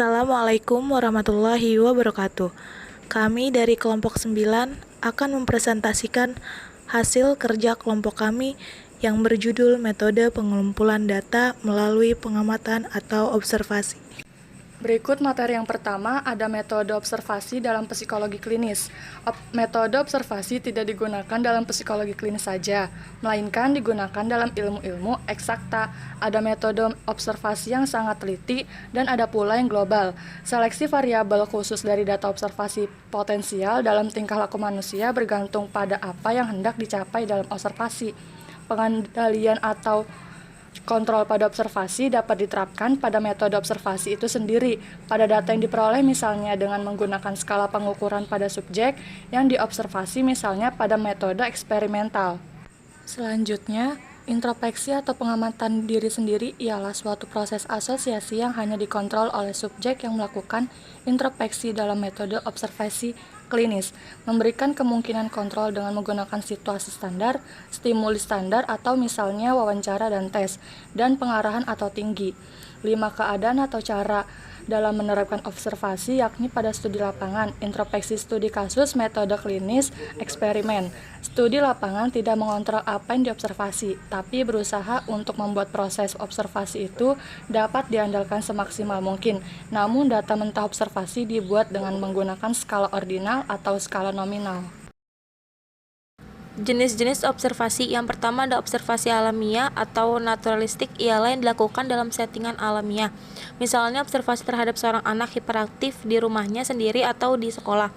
Assalamualaikum warahmatullahi wabarakatuh. Kami dari kelompok 9 akan mempresentasikan hasil kerja kelompok kami yang berjudul Metode Pengumpulan Data Melalui Pengamatan atau Observasi. Berikut materi yang pertama, ada metode observasi dalam psikologi klinis. Metode observasi tidak digunakan dalam psikologi klinis saja, melainkan digunakan dalam ilmu-ilmu eksakta. Ada metode observasi yang sangat teliti dan ada pula yang global. Seleksi variabel khusus dari data observasi potensial dalam tingkah laku manusia bergantung pada apa yang hendak dicapai dalam observasi. Pengendalian atau kontrol pada observasi dapat diterapkan pada metode observasi itu sendiri, pada data yang diperoleh misalnya dengan menggunakan skala pengukuran pada subjek yang diobservasi misalnya pada metode eksperimental. Selanjutnya, introspeksi atau pengamatan diri sendiri ialah suatu proses asosiasi yang hanya dikontrol oleh subjek yang melakukan introspeksi dalam metode observasi klinis, memberikan kemungkinan kontrol dengan menggunakan situasi standar, stimuli standar atau misalnya wawancara dan tes, dan pengarahan atau tinggi. 5 keadaan atau cara dalam menerapkan observasi yakni pada studi lapangan, introspeksi studi kasus, metode klinis, eksperimen. Studi lapangan tidak mengontrol apa yang diobservasi, tapi berusaha untuk membuat proses observasi itu dapat diandalkan semaksimal mungkin. Namun data mentah observasi dibuat dengan menggunakan skala ordinal atau skala nominal. Jenis-jenis observasi yang pertama ada observasi alamiah atau naturalistik, ialah yang dilakukan dalam settingan alamiah. Misalnya observasi terhadap seorang anak hiperaktif di rumahnya sendiri atau di sekolah.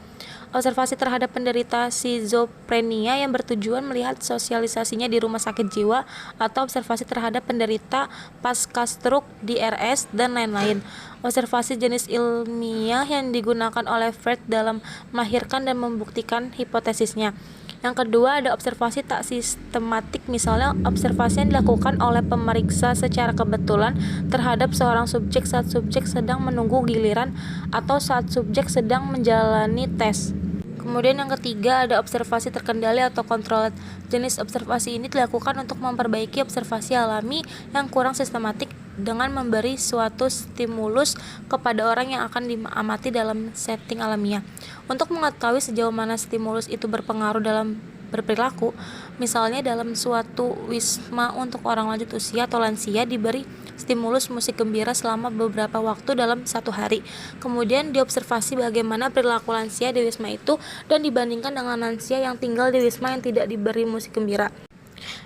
Observasi terhadap penderita skizofrenia yang bertujuan melihat sosialisasinya di rumah sakit jiwa, atau observasi terhadap penderita pasca stroke di RS, dan lain-lain. Observasi jenis ilmiah yang digunakan oleh Freud dalam melahirkan dan membuktikan hipotesisnya. Yang kedua ada observasi tak sistematik, misalnya observasi yang dilakukan oleh pemeriksa secara kebetulan terhadap seorang subjek saat subjek sedang menunggu giliran atau saat subjek sedang menjalani tes. Kemudian yang ketiga ada observasi terkendali atau controlled. Jenis observasi ini dilakukan untuk memperbaiki observasi alami yang kurang sistematik dengan memberi suatu stimulus kepada orang yang akan diamati dalam setting alamiah. Untuk mengetahui sejauh mana stimulus itu berpengaruh dalam berperilaku, misalnya dalam suatu wisma untuk orang lanjut usia atau lansia diberi stimulus musik gembira selama beberapa waktu dalam satu hari. Kemudian diobservasi bagaimana perilaku lansia di wisma itu dan dibandingkan dengan lansia yang tinggal di wisma yang tidak diberi musik gembira.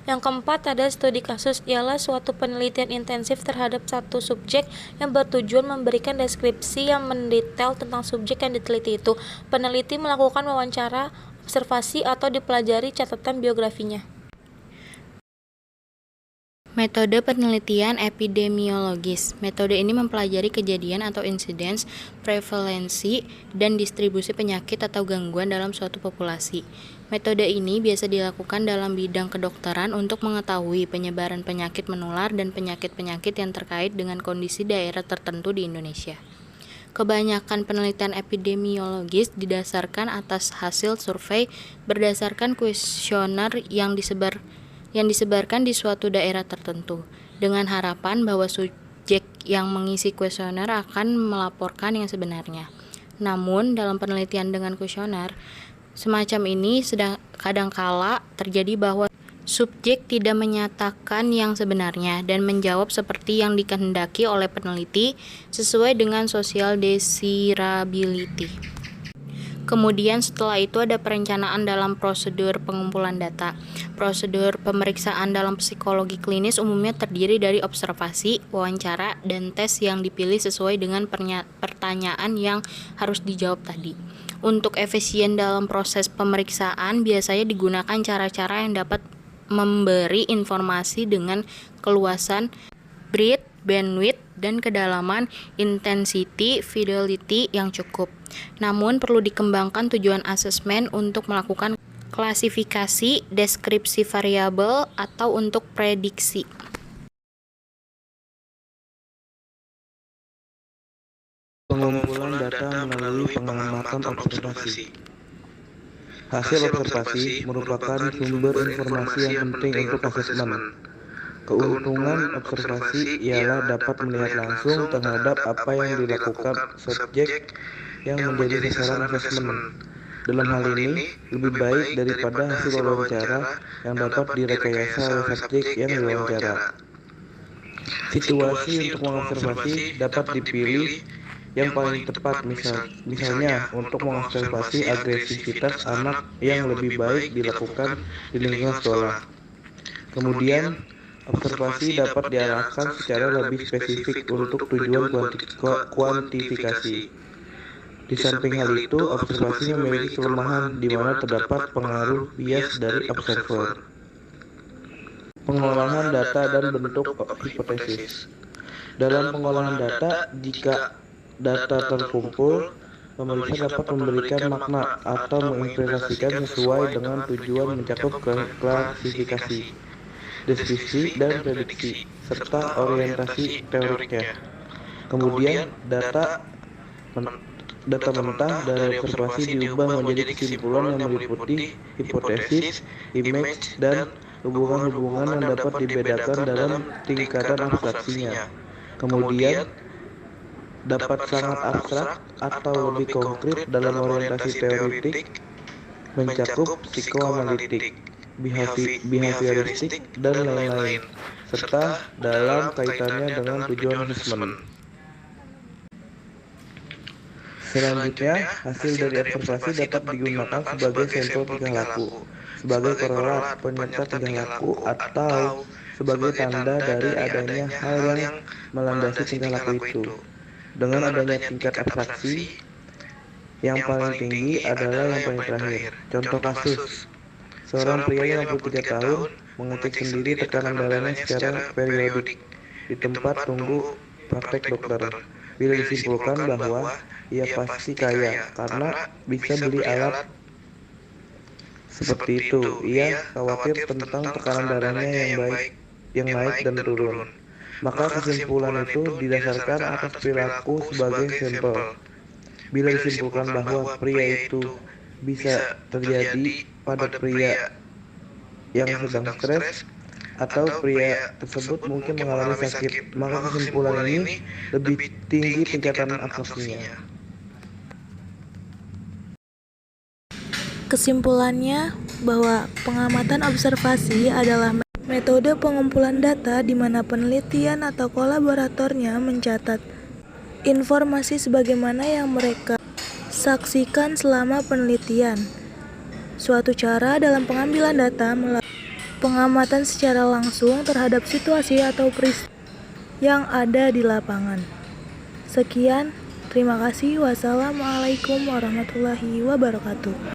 Yang keempat ada studi kasus, ialah suatu penelitian intensif terhadap satu subjek yang bertujuan memberikan deskripsi yang mendetail tentang subjek yang diteliti itu. Peneliti melakukan wawancara, observasi, atau dipelajari catatan biografinya. Metode penelitian epidemiologis. Metode ini mempelajari kejadian atau insidens, prevalensi, dan distribusi penyakit atau gangguan dalam suatu populasi. Metode ini biasa dilakukan dalam bidang kedokteran untuk mengetahui penyebaran penyakit menular dan penyakit-penyakit yang terkait dengan kondisi daerah tertentu di Indonesia. Kebanyakan penelitian epidemiologis didasarkan atas hasil survei berdasarkan kuesioner yang disebarkan di suatu daerah tertentu, dengan harapan bahwa subjek yang mengisi kuesioner akan melaporkan yang sebenarnya. Namun, dalam penelitian dengan kuesioner semacam ini kadangkala terjadi bahwa subjek tidak menyatakan yang sebenarnya dan menjawab seperti yang dikehendaki oleh peneliti sesuai dengan social desirability. Kemudian setelah itu ada perencanaan dalam prosedur pengumpulan data. Prosedur pemeriksaan dalam psikologi klinis umumnya terdiri dari observasi, wawancara, dan tes yang dipilih sesuai dengan pertanyaan yang harus dijawab tadi. Untuk efisien dalam proses pemeriksaan biasanya digunakan cara-cara yang dapat memberi informasi dengan keluasan, breadth, bandwidth, dan kedalaman, intensity, fidelity yang cukup. Namun perlu dikembangkan tujuan asesmen untuk melakukan klasifikasi, deskripsi variabel, atau untuk prediksi. Pengumpulan data melalui pengamatan observasi. Hasil observasi merupakan sumber informasi yang penting untuk asesmen. Keuntungan observasi ialah dapat melihat langsung terhadap apa yang dilakukan subjek yang menjadi sasaran asesmen. Dalam hal ini, lebih baik daripada hasil wawancara yang dapat direkayasa oleh subjek yang diwawancara. Situasi untuk mengobservasi dapat dipilih yang paling tepat, misalnya untuk mengobservasi agresivitas anak yang lebih baik dilakukan di lingkungan sekolah. Kemudian, observasi dapat diarahkan secara lebih spesifik untuk tujuan kuantifikasi. Di samping hal itu, observasi memiliki kelemahan di mana terdapat pengaruh bias dari observer. Pengolahan data dan bentuk hipotesis. Dalam pengolahan data, jika data terkumpul, pemeriksa dapat memberikan makna atau menginterpretasikan sesuai dengan tujuan mencakup klasifikasi, deskripsi, dan prediksi, serta orientasi teoriknya. Kemudian, data mentah dari observasi diubah menjadi kesimpulan yang meliputi hipotesis, image, dan hubungan-hubungan yang dapat dibedakan dalam tingkatan abstraksinya. Kemudian, dapat sangat abstrak atau lebih konkret dalam orientasi teoritik, mencakup psikoanalitik, behavioristik, dan lain-lain, serta dalam kaitannya dengan tujuan asesmen. Selanjutnya, hasil dari observasi dapat digunakan sebagai sampel tingkah laku, sebagai korelat penyerta tingkah laku, atau sebagai tanda dari adanya hal yang melandasi tingkah laku itu. Dengan adanya tingkat abstraksi, yang paling tinggi adalah yang paling terakhir. Contoh kasus, seorang pria 63 tahun mengecek sendiri tekanan darahnya secara periodik di tempat tunggu praktek dokter. Bila disimpulkan bahwa ia pasti kaya karena bisa beli alat seperti itu, ia khawatir tentang tekanan darahnya yang naik dan turun. Maka kesimpulan itu didasarkan atas perilaku sebagai sampel. Bila disimpulkan bahwa pria itu bisa terjadi pada pria yang sedang stres, atau pria tersebut mungkin mengalami sakit, maka kesimpulan ini lebih tinggi tingkatan abstraksinya. Kesimpulannya bahwa pengamatan observasi adalah metode pengumpulan data di mana penelitian atau kolaboratornya mencatat informasi sebagaimana yang mereka saksikan selama penelitian. Suatu cara dalam pengambilan data melalui pengamatan secara langsung terhadap situasi atau peristiwa yang ada di lapangan. Sekian, terima kasih. Wassalamualaikum warahmatullahi wabarakatuh.